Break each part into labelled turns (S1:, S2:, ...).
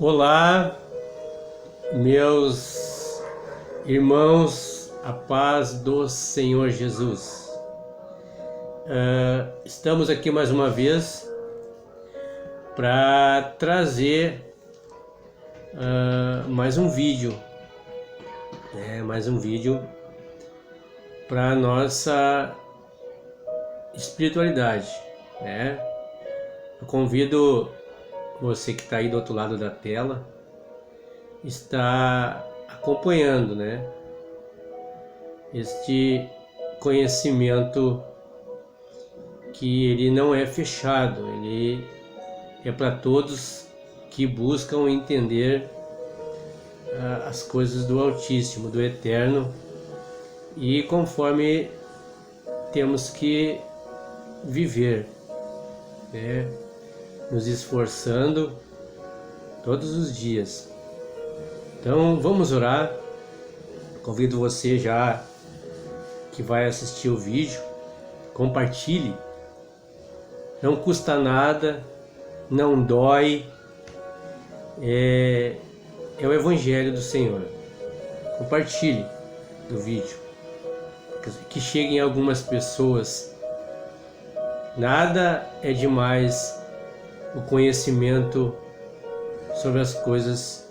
S1: Olá, meus irmãos, a paz do Senhor Jesus. Estamos aqui mais uma vez para trazer mais um vídeo, para nossa espiritualidade, Eu convido você que está aí do outro lado da tela, está acompanhando, este conhecimento que ele não é fechado, ele é para todos que buscam entender as coisas do Altíssimo, do Eterno, e conforme temos que viver, nos esforçando todos os dias. Então vamos orar. Convido você já que vai assistir o vídeo, compartilhe. Não custa nada, não dói, é o Evangelho do Senhor. Compartilhe o vídeo, que chegue em algumas pessoas. Nada é demais o conhecimento sobre as coisas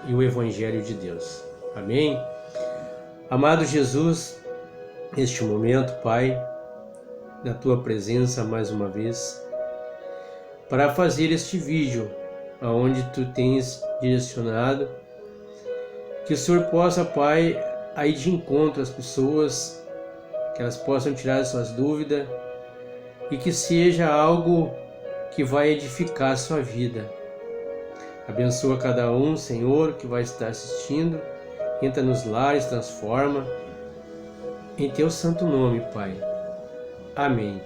S1: e o Evangelho de Deus. Amém? Amado Jesus, neste momento, Pai, na Tua presença mais uma vez, para fazer este vídeo, aonde Tu tens direcionado, que o Senhor possa, Pai, ir de encontro às pessoas, que elas possam tirar as suas dúvidas e que seja algo que vai edificar a sua vida. Abençoa cada um, Senhor, que vai estar assistindo. Entra nos lares, transforma. Em Teu santo nome, Pai. Amém.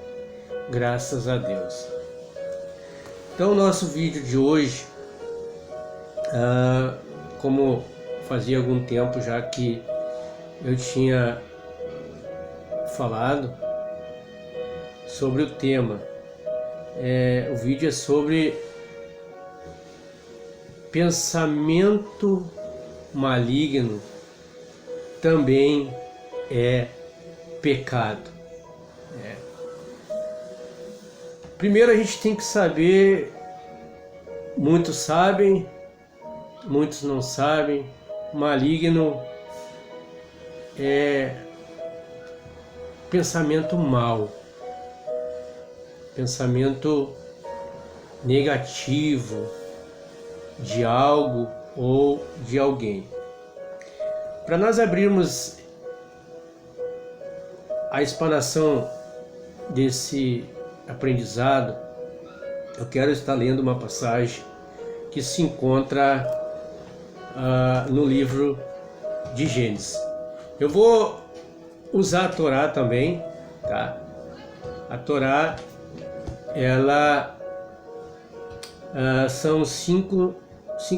S1: Graças a Deus. Então, o nosso vídeo de hoje, como fazia algum tempo já que eu tinha falado sobre o tema, o vídeo é sobre pensamento maligno também é pecado. Primeiro a gente tem que saber, muitos sabem, muitos não sabem, maligno é pensamento mau, pensamento negativo de algo ou de alguém. Para nós abrirmos a explanação desse aprendizado, eu quero estar lendo uma passagem que se encontra no livro de Gênesis. Eu vou usar a Torá também, tá? A Torá, ela são cinco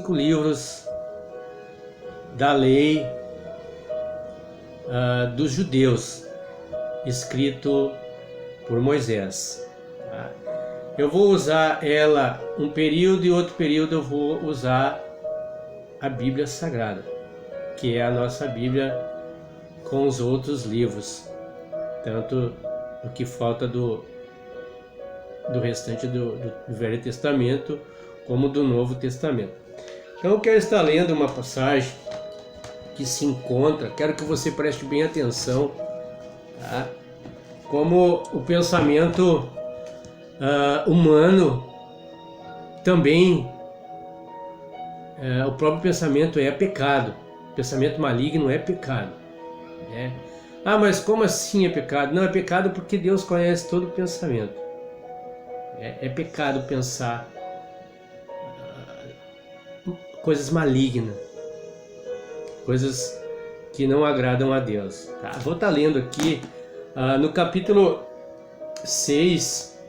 S1: livros da lei dos judeus, escrito por Moisés. Tá? Eu vou usar ela um período e outro período eu vou usar a Bíblia Sagrada, que é a nossa Bíblia com os outros livros, tanto o que falta do restante do Velho Testamento como do Novo Testamento. Então eu quero estar lendo uma passagem que se encontra, quero que você preste bem atenção, tá? Como o pensamento humano também, o próprio pensamento é pecado, o pensamento maligno é pecado, mas como assim é pecado? Não, é pecado porque Deus conhece todo o pensamento. É pecado pensar coisas malignas, coisas que não agradam a Deus. Tá? Vou estar lendo aqui no capítulo 6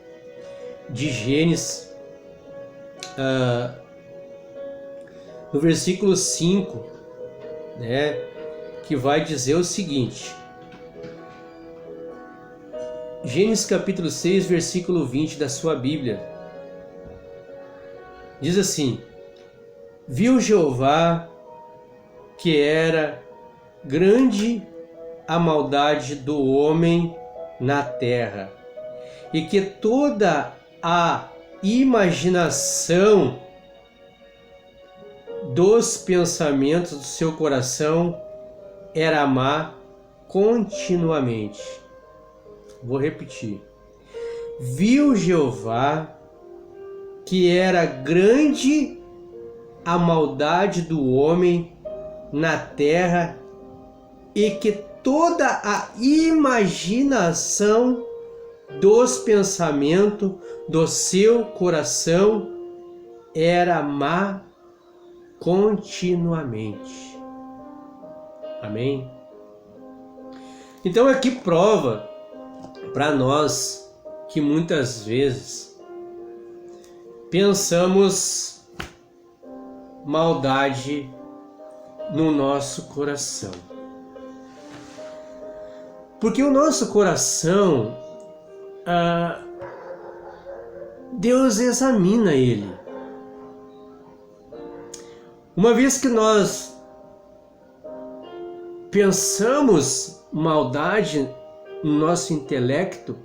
S1: de Gênesis, no versículo 5, que vai dizer o seguinte: Gênesis capítulo 6, versículo 20 da sua Bíblia. Diz assim: Viu Jeová que era grande a maldade do homem na terra, e que toda a imaginação dos pensamentos do seu coração era má continuamente. Vou repetir. Viu Jeová que era grande a maldade do homem na terra, e que toda a imaginação dos pensamentos do seu coração era má continuamente. Amém? Então aqui prova para nós que muitas vezes pensamos maldade no nosso coração. Porque o nosso coração, Deus examina ele. Uma vez que nós pensamos maldade no nosso intelecto,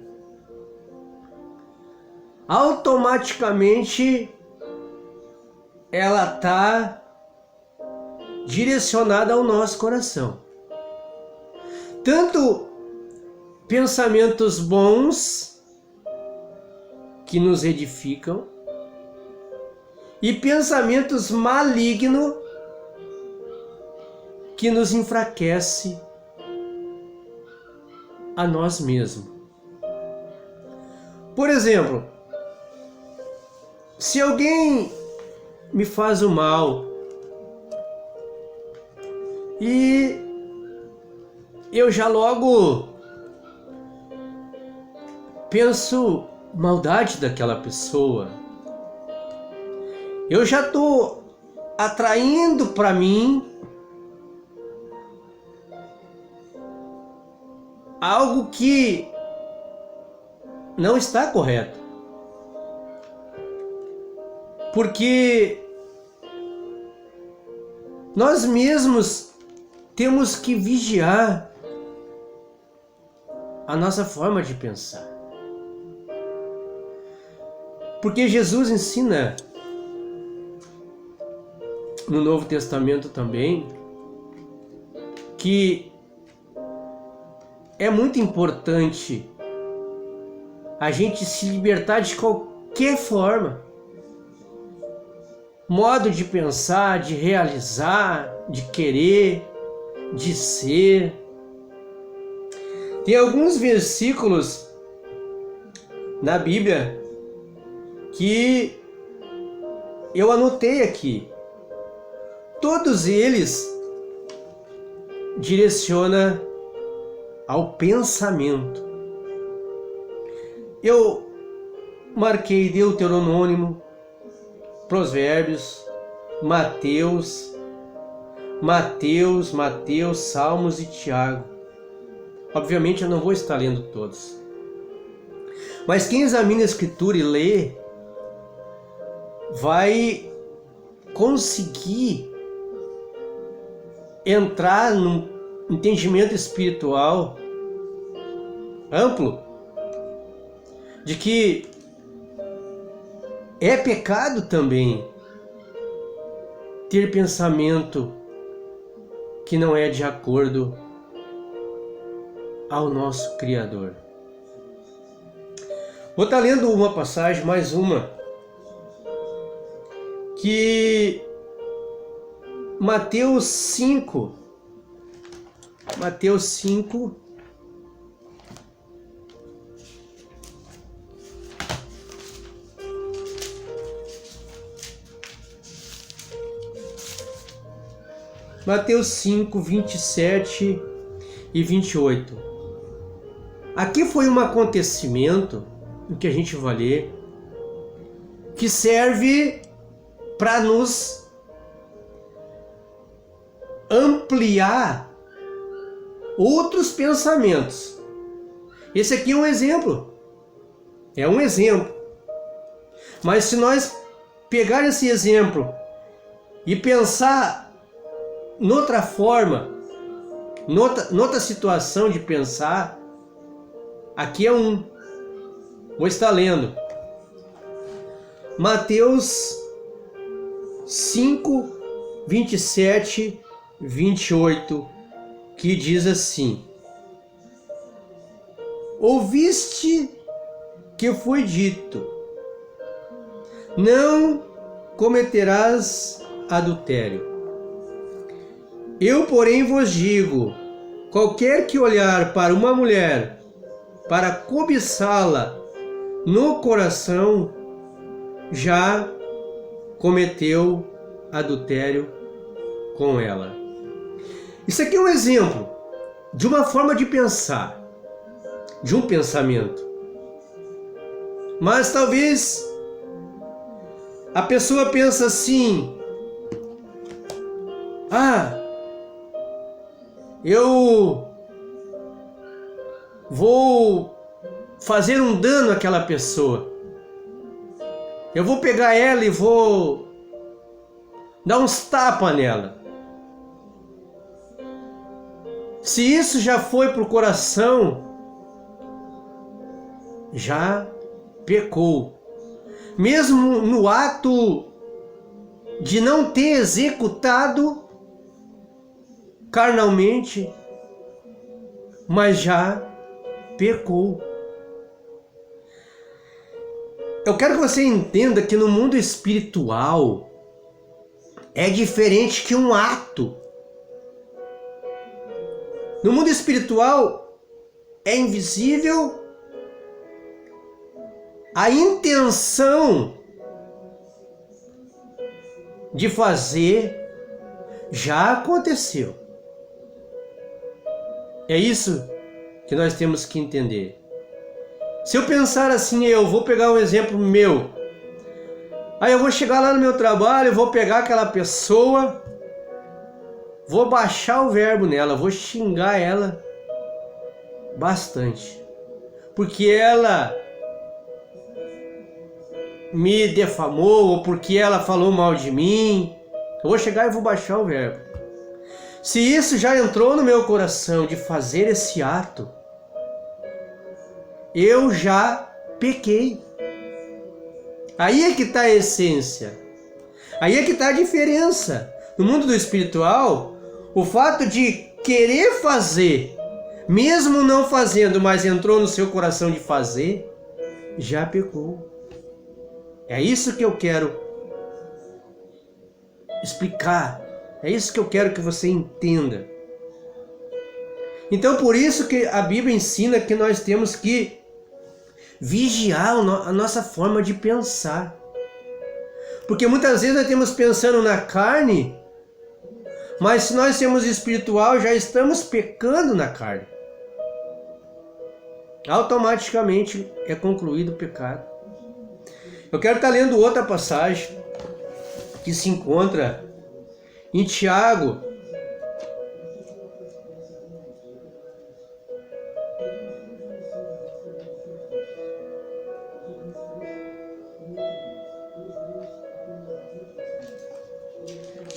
S1: automaticamente ela está direcionada ao nosso coração. Tanto pensamentos bons que nos edificam e pensamentos malignos que nos enfraquece a nós mesmos. Por exemplo, se alguém me faz o mal e eu já logo penso maldade daquela pessoa, eu já estou atraindo para mim algo que não está correto. Porque nós mesmos temos que vigiar a nossa forma de pensar. Porque Jesus ensina no Novo Testamento também que é muito importante a gente se libertar de qualquer forma, modo de pensar, de realizar, de querer, de ser. Tem alguns versículos na Bíblia que eu anotei aqui. Todos eles direcionam ao pensamento. Eu marquei Deuteronômio, Provérbios, Mateus, Salmos e Tiago. Obviamente eu não vou estar lendo todos. Mas quem examina a Escritura e lê, vai conseguir entrar num entendimento espiritual amplo de que é pecado também ter pensamento que não é de acordo ao nosso Criador. Vou estar lendo uma passagem, mais uma, que Mateus 5, Mateus 5, 27 e 28. Aqui foi um acontecimento, o que a gente vai ler, que serve para nos ampliar outros pensamentos. Esse aqui é um exemplo. É um exemplo. Mas se nós pegar esse exemplo e pensar noutra forma, noutra situação de pensar, aqui é um. Vou estar lendo. Mateus 5, 27, 28, que diz assim: Ouviste que foi dito, não cometerás adultério. Eu, porém, vos digo, qualquer que olhar para uma mulher para cobiçá-la no coração, já cometeu adultério com ela. Isso aqui é um exemplo de uma forma de pensar, de um pensamento. Mas talvez a pessoa pensa assim: eu vou fazer um dano àquela pessoa. Eu vou pegar ela e vou dar uns tapas nela. Se isso já foi para o coração, já pecou. Mesmo no ato de não ter executado carnalmente, mas já pecou. Eu quero que você entenda que no mundo espiritual é diferente que um ato. No mundo espiritual é invisível a intenção de fazer, já aconteceu. É isso que nós temos que entender. Se eu pensar assim, eu vou pegar um exemplo meu. Aí eu vou chegar lá no meu trabalho, vou pegar aquela pessoa, vou baixar o verbo nela, vou xingar ela bastante. Porque ela me defamou, ou porque ela falou mal de mim. Eu vou chegar e vou baixar o verbo. Se isso já entrou no meu coração de fazer esse ato, eu já pequei. Aí é que está a essência. Aí é que está a diferença. No mundo do espiritual, o fato de querer fazer, mesmo não fazendo, mas entrou no seu coração de fazer, já pecou. É isso que eu quero explicar. É isso que eu quero que você entenda. Então, por isso que a Bíblia ensina que nós temos que vigiar a nossa forma de pensar. Porque muitas vezes nós estamos pensando na carne, mas se nós temos espiritual, já estamos pecando na carne. Automaticamente é concluído o pecado. Eu quero estar lendo outra passagem que se encontra em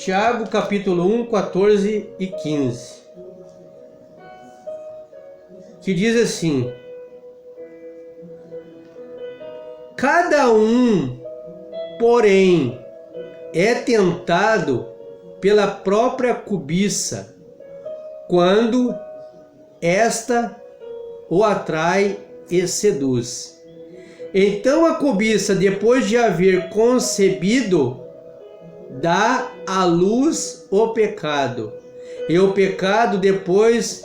S1: Tiago, capítulo 1, 14 e 15, que diz assim: Cada um, porém, é tentado pela própria cobiça, quando esta o atrai e seduz. Então a cobiça, depois de haver concebido, dá à luz o pecado. E o pecado, depois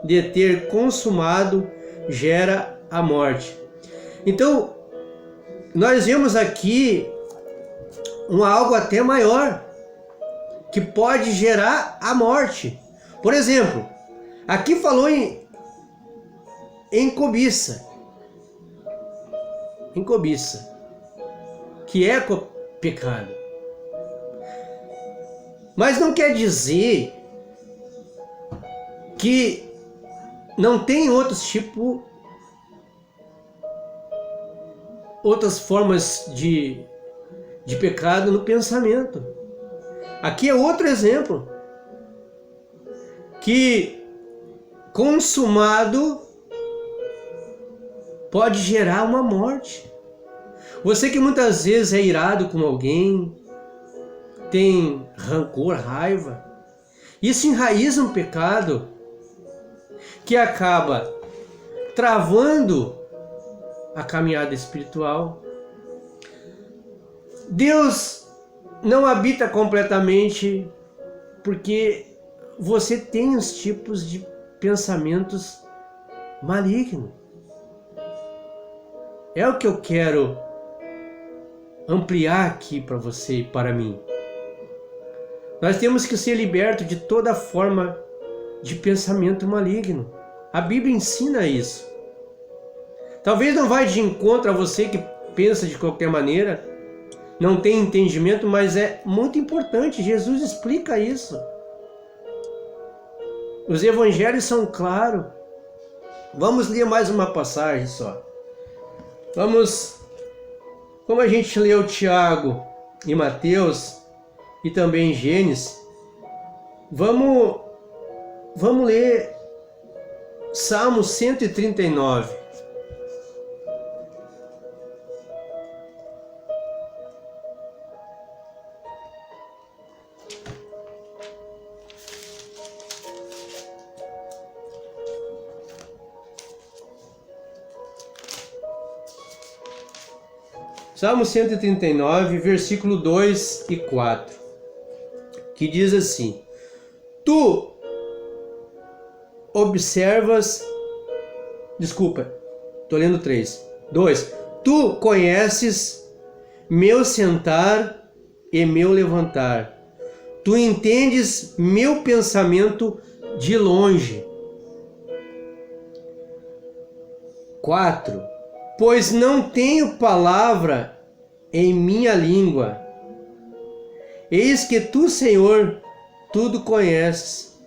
S1: de ter consumado, gera a morte. Então, nós vemos aqui algo até maior, que pode gerar a morte. Por exemplo, aqui falou em cobiça. Em cobiça, que é pecado. Mas não quer dizer que não tem outras formas de pecado no pensamento. Aqui é outro exemplo que consumado pode gerar uma morte. Você que muitas vezes é irado com alguém, tem rancor, raiva, isso enraiza um pecado que acaba travando a caminhada espiritual. Deus não habita completamente porque você tem os tipos de pensamentos malignos. É o que eu quero ampliar aqui para você e para mim. Nós temos que ser libertos de toda forma de pensamento maligno. A Bíblia ensina isso. Talvez não vá de encontro a você que pensa de qualquer maneira, não tem entendimento, mas é muito importante. Jesus explica isso. Os evangelhos são claros. Vamos ler mais uma passagem só. Vamos, como a gente leu Tiago e Mateus e também Gênesis, vamos ler Salmo 139. Salmo 139, versículo 2 e 4, que diz assim: Tu observas, desculpa, estou lendo 3, 2, Tu conheces meu sentar e meu levantar, Tu entendes meu pensamento de longe. 4, pois não tenho palavra em minha língua. Eis que tu, Senhor, tudo conheces.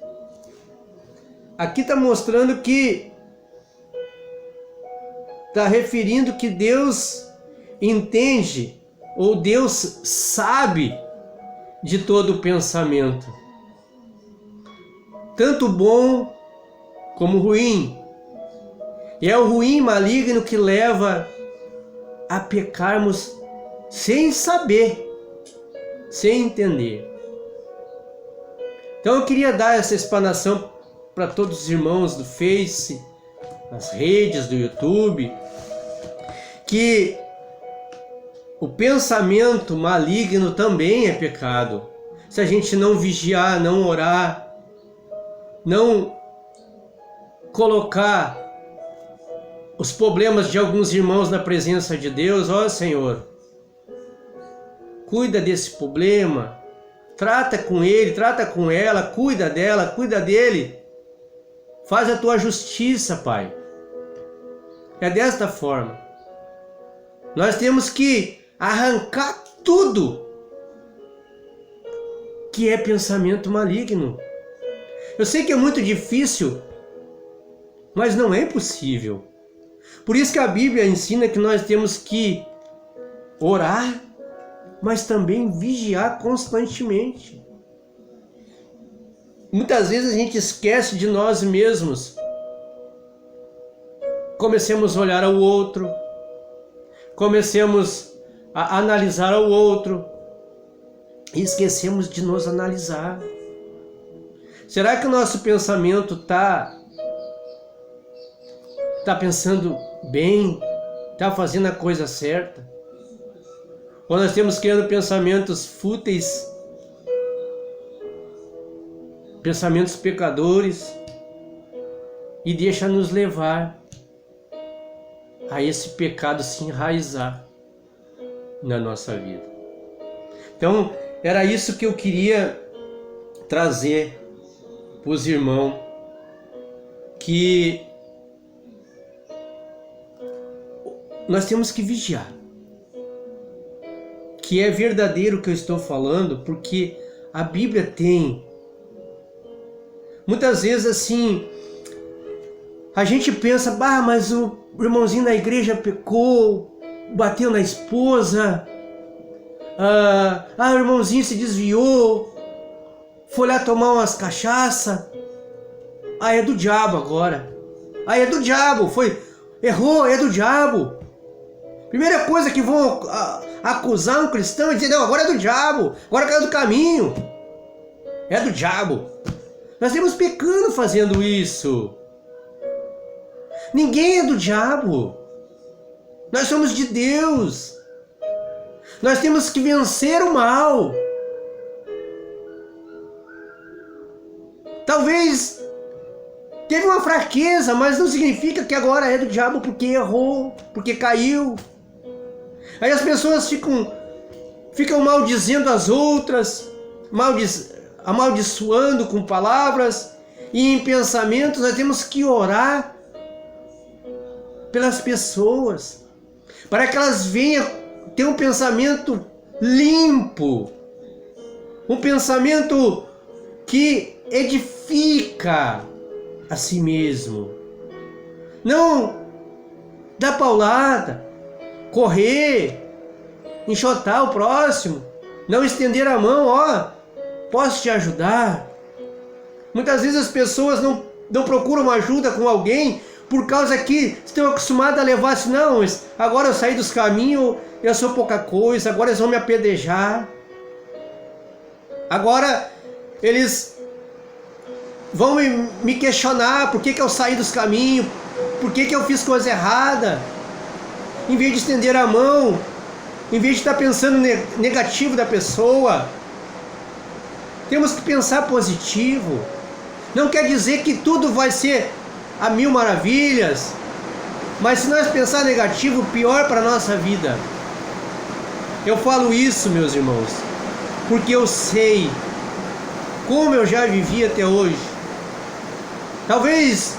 S1: Aqui está mostrando que está referindo que Deus entende, ou Deus sabe de todo o pensamento, tanto bom como ruim. E é o ruim maligno que leva a pecarmos sem saber, sem entender. Então eu queria dar essa explanação para todos os irmãos do Face, nas redes do YouTube, que o pensamento maligno também é pecado. Se a gente não vigiar, não orar, não colocar os problemas de alguns irmãos na presença de Deus, ó Senhor, cuida desse problema, trata com ele, trata com ela, cuida dela, cuida dele, faz a tua justiça, Pai. É desta forma. Nós temos que arrancar tudo que é pensamento maligno. Eu sei que é muito difícil, mas não é impossível. Por isso que a Bíblia ensina que nós temos que orar, mas também vigiar constantemente. Muitas vezes a gente esquece de nós mesmos. Comecemos a olhar ao outro, comecemos a analisar ao outro e esquecemos de nos analisar. Será que o nosso pensamento está pensando bem, está fazendo a coisa certa? Ou nós temos criando pensamentos fúteis, pensamentos pecadores, e deixa nos levar a esse pecado se enraizar na nossa vida. Então, era isso que eu queria trazer para os irmãos, que nós temos que vigiar, que é verdadeiro o que eu estou falando, porque a Bíblia tem. Muitas vezes assim, a gente pensa, mas o irmãozinho da igreja pecou, bateu na esposa, o irmãozinho se desviou, foi lá tomar umas cachaça. É do diabo agora. É do diabo, errou, é do diabo. Primeira coisa que vão acusar um cristão é dizer, não, agora é do diabo, agora caiu do caminho. É do diabo. Nós temos pecando fazendo isso. Ninguém é do diabo. Nós somos de Deus. Nós temos que vencer o mal. Talvez teve uma fraqueza, mas não significa que agora é do diabo porque errou, porque caiu. Aí as pessoas ficam maldizendo as outras, amaldiçoando com palavras e em pensamentos. Nós temos que orar pelas pessoas, para que elas venham ter um pensamento limpo, um pensamento que edifica a si mesmo. Não dar paulada, correr, enxotar o próximo, não estender a mão, posso te ajudar. Muitas vezes as pessoas não procuram ajuda com alguém por causa que estão acostumadas a levar assim, não, agora eu saí dos caminhos, eu sou pouca coisa, agora eles vão me apedrejar. Agora eles vão me questionar por que eu saí dos caminhos, por que eu fiz coisa errada. Em vez de estender a mão, em vez de estar pensando negativo da pessoa, temos que pensar positivo. Não quer dizer que tudo vai ser a mil maravilhas, mas se nós pensar negativo, pior para a nossa vida. Eu falo isso, meus irmãos, porque eu sei como eu já vivi até hoje. Talvez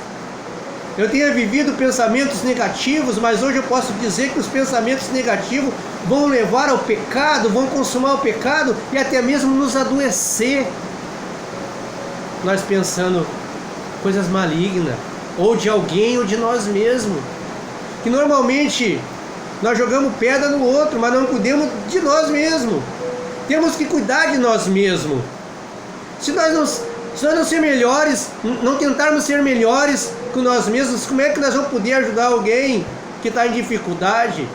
S1: eu tenha vivido pensamentos negativos, mas hoje eu posso dizer que os pensamentos negativos vão levar ao pecado, vão consumar o pecado e até mesmo nos adoecer. Nós pensando coisas malignas, ou de alguém ou de nós mesmos. Que normalmente nós jogamos pedra no outro, mas não cuidamos de nós mesmos. Temos que cuidar de nós mesmos. Se nós não ser melhores, não tentarmos ser melhores que nós mesmos, como é que nós vamos poder ajudar alguém que está em dificuldade?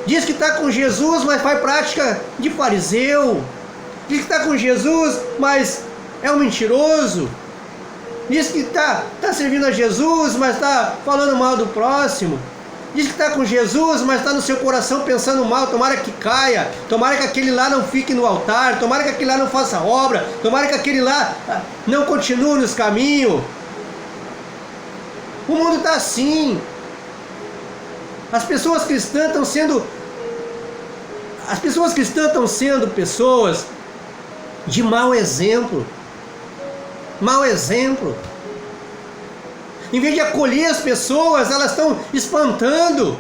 S1: Diz que está com Jesus, mas faz prática de fariseu. Diz que está com Jesus, mas é um mentiroso. Diz que está servindo a Jesus, mas está falando mal do próximo. Diz que está com Jesus, mas está no seu coração pensando mal. Tomara que caia, tomara que aquele lá não fique no altar, tomara que aquele lá não faça obra, tomara que aquele lá não continue nos caminhos. O mundo está assim. As pessoas cristãs estão sendo pessoas de mau exemplo. Mau exemplo. Em vez de acolher as pessoas, elas estão espantando.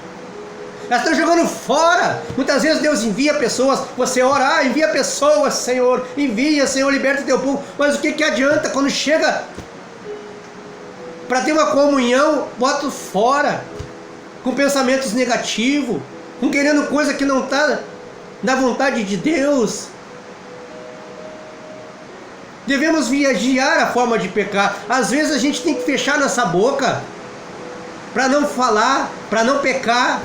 S1: Elas estão jogando fora. Muitas vezes Deus envia pessoas. Você ora, envia pessoas, Senhor. Envia, Senhor, liberta teu povo. Mas o que adianta quando chega para ter uma comunhão, bota fora. Com pensamentos negativos. Com querendo coisa que não está na vontade de Deus. Devemos vigiar a forma de pecar. Às vezes a gente tem que fechar nossa boca para não falar, para não pecar.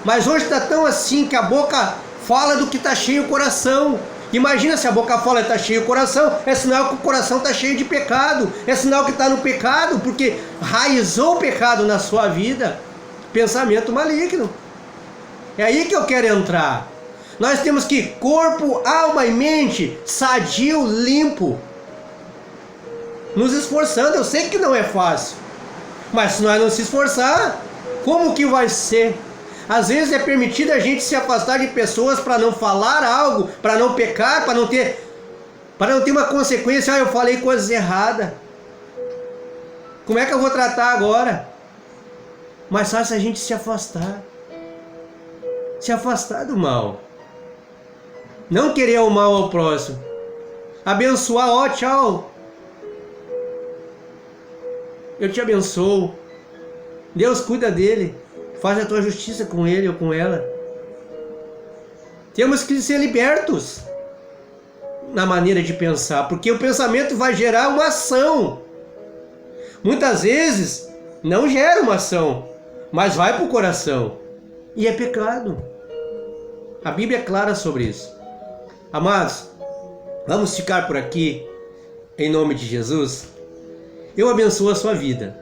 S1: Mas hoje está tão assim que a boca fala do que está cheio o coração. Imagina se a boca fala que está cheio o coração, é sinal que o coração está cheio de pecado. É sinal que está no pecado, porque raizou o pecado na sua vida. Pensamento maligno. É aí que eu quero entrar. Nós temos que corpo, alma e mente sadio, limpo. Nos esforçando. Eu sei que não é fácil. Mas se nós não se esforçar, como que vai ser? Às vezes é permitido a gente se afastar de pessoas para não falar algo, para não pecar, para não ter uma consequência. Eu falei coisas erradas. Como é que eu vou tratar agora? Mais fácil a gente se afastar. Se afastar do mal. Não querer o mal ao próximo. Abençoar, tchau. Eu te abençoo. Deus cuida dele. Faz a tua justiça com ele ou com ela. Temos que ser libertos na maneira de pensar, porque o pensamento vai gerar uma ação. Muitas vezes não gera uma ação, mas vai para o coração. E é pecado. A Bíblia é clara sobre isso. Amados, vamos ficar por aqui, em nome de Jesus. Eu abençoo a sua vida.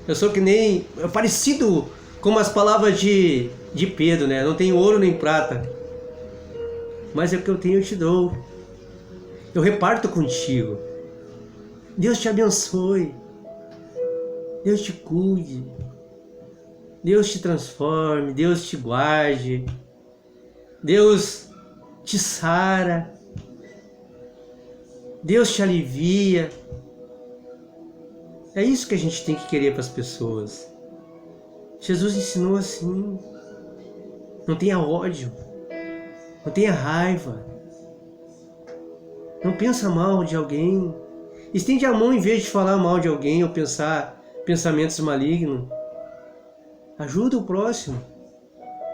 S1: Eu sou que nem, parecido com as palavras de Pedro, né? Não tenho ouro nem prata, mas é o que eu tenho eu te dou. Eu reparto contigo. Deus te abençoe. Deus te cuide. Deus te transforme. Deus te guarde. Deus te sara. Deus te alivia. É isso que a gente tem que querer para as pessoas. Jesus ensinou assim. Não tenha ódio. Não tenha raiva. Não pensa mal de alguém. Estende a mão em vez de falar mal de alguém ou pensar pensamentos malignos. Ajuda o próximo.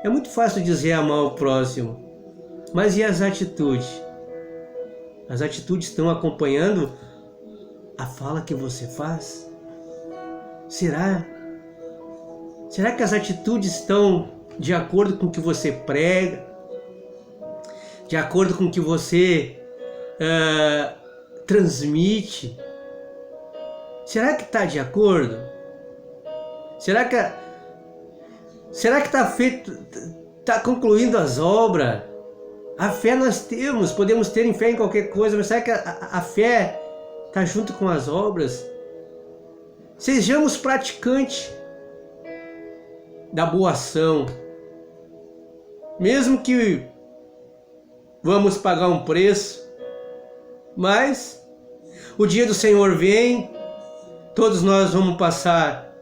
S1: É muito fácil dizer amar o próximo. Mas e as atitudes? As atitudes estão acompanhando a fala que você faz? Será? Será que as atitudes estão de acordo com o que você prega? De acordo com o que você transmite? Será que está de acordo? Será que está feito, está concluindo as obras? A fé nós temos, podemos ter fé em qualquer coisa, mas será que a fé está junto com as obras? Sejamos praticantes da boa ação, mesmo que vamos pagar um preço, mas o dia do Senhor vem, todos nós vamos passar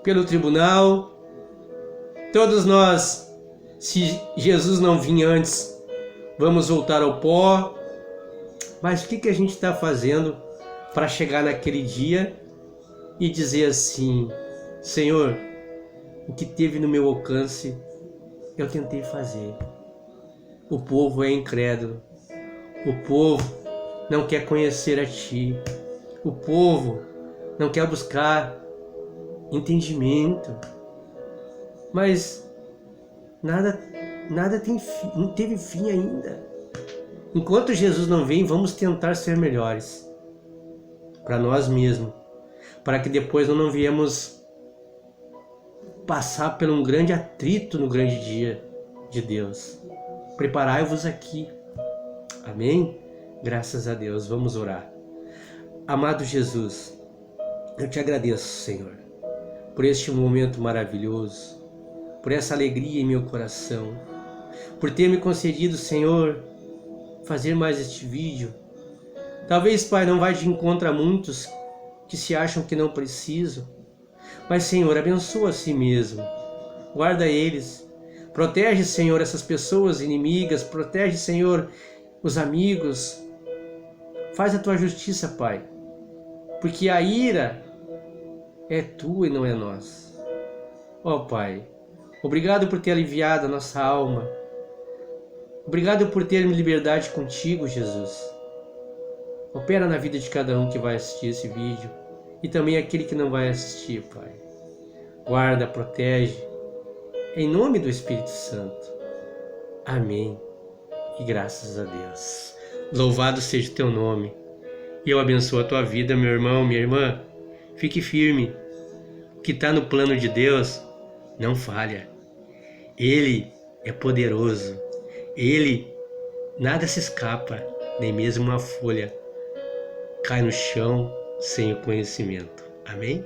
S1: pelo tribunal, todos nós, se Jesus não vir antes, vamos voltar ao pó. Mas o que a gente está fazendo para chegar naquele dia e dizer assim: Senhor, o que teve no meu alcance, eu tentei fazer. O povo é incrédulo. O povo não quer conhecer a Ti. O povo não quer buscar entendimento. Mas nada tem fim, não teve fim ainda. Enquanto Jesus não vem, vamos tentar ser melhores para nós mesmos, para que depois não viemos passar por um grande atrito no grande dia de Deus. Preparai-vos aqui. Amém? Graças a Deus. Vamos orar. Amado Jesus, eu te agradeço, Senhor, por este momento maravilhoso, por essa alegria em meu coração, por ter me concedido, Senhor, fazer mais este vídeo. Talvez, Pai, não vai de encontro a muitos que se acham que não precisam, mas, Senhor, abençoa a si mesmo, guarda eles, protege, Senhor, essas pessoas inimigas, protege, Senhor, os amigos, faz a tua justiça, Pai, porque a ira é tua e não é nossa. Ó Pai, obrigado por ter aliviado a nossa alma, obrigado por ter liberdade contigo, Jesus. Opera na vida de cada um que vai assistir esse vídeo e também aquele que não vai assistir, Pai. Guarda, protege, em nome do Espírito Santo. Amém. E graças a Deus. Louvado seja o teu nome. E eu abençoo a tua vida, meu irmão, minha irmã. Fique firme. O que está no plano de Deus não falha. Ele é poderoso. Ele, nada se escapa, nem mesmo uma folha cai no chão sem o conhecimento. Amém?